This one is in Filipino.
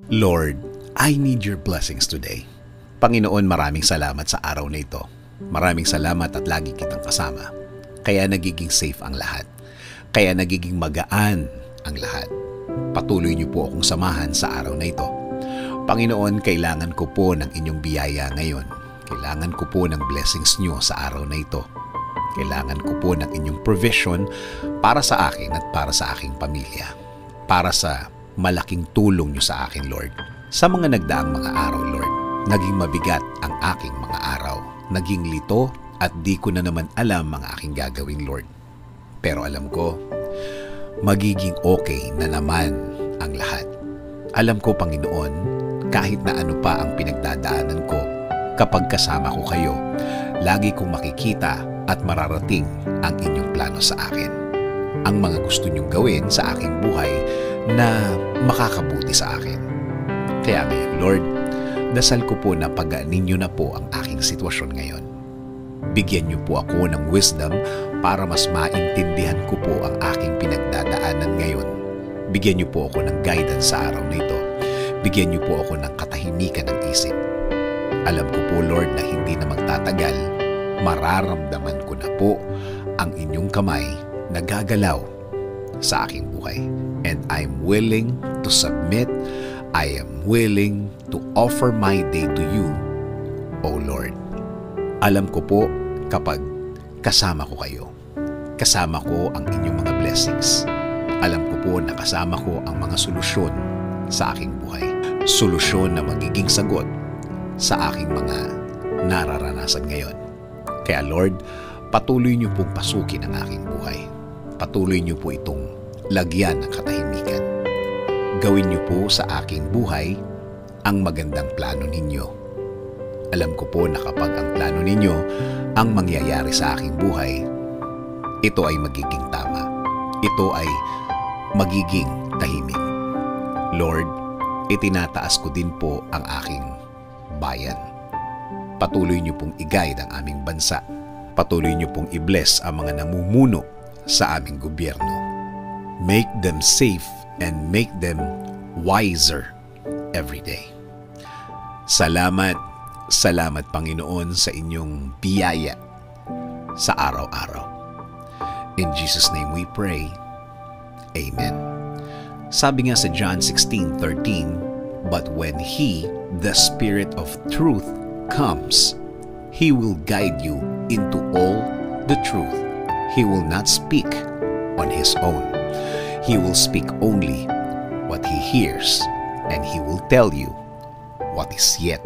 Lord, I need your blessings today. Panginoon, maraming salamat sa araw na ito. Maraming salamat at lagi kitang kasama. Kaya nagiging safe ang lahat. Kaya nagiging magaan ang lahat. Patuloy niyo po akong samahan sa araw na ito. Panginoon, kailangan ko po ng inyong biyaya ngayon. Kailangan ko po ng blessings niyo sa araw na ito. Kailangan ko po ng inyong provision para sa akin at para sa aking pamilya. Para sa malaking tulong niyo sa akin, Lord. Sa mga nagdaang mga araw, Lord, naging mabigat ang aking mga araw. Naging lito at di ko na naman alam ang aking gagawin, Lord. Pero alam ko, magiging okay na naman ang lahat. Alam ko, Panginoon, kahit na ano pa ang pinagdadaanan ko, kapag kasama ko kayo, lagi kong makikita at mararating ang inyong plano sa akin. Ang mga gusto niyong gawin sa aking buhay na makakabuti sa akin. Kaya ngayon, Lord, dasal ko po na pagaanin niyo na po ang aking sitwasyon ngayon. Bigyan niyo po ako ng wisdom para mas maintindihan ko po ang aking pinagdadaanan ngayon. Bigyan niyo po ako ng guidance sa araw na ito. Bigyan niyo po ako ng katahimikan ng isip. Alam ko po, Lord, na hindi na magtatagal, mararamdaman ko na po ang inyong kamay na gagalaw sa aking buhay. And I'm willing to submit. I am willing to offer my day to you, O Lord. Alam ko po kapag kasama ko kayo, kasama ko ang inyong mga blessings. Alam ko po na kasama ko ang mga solusyon sa aking buhay. Solusyon na magiging sagot sa aking mga nararanasan ngayon. Kaya Lord, patuloy niyo pong pasukin ang aking buhay. Patuloy niyo po itong lagyan ng katahimikan. Gawin niyo po sa aking buhay ang magandang plano ninyo. Alam ko po na kapag ang plano ninyo ang mangyayari sa aking buhay, ito ay magiging tama. Ito ay magiging tahimik. Lord, itinataas ko din po ang aking bayan. Patuloy niyo pong i-guide ang aming bansa. Patuloy niyo pong i-bless ang mga namumuno sa aming gobyerno. Make them safe and make them wiser every day. Salamat, salamat Panginoon sa inyong biyaya sa araw-araw. In Jesus' name we pray. Amen. Sabi nga sa John 16:13, "But when He, the Spirit of truth, comes, He will guide you into all the truth. He will not speak on His own. He will speak only what He hears, and He will tell you what is yet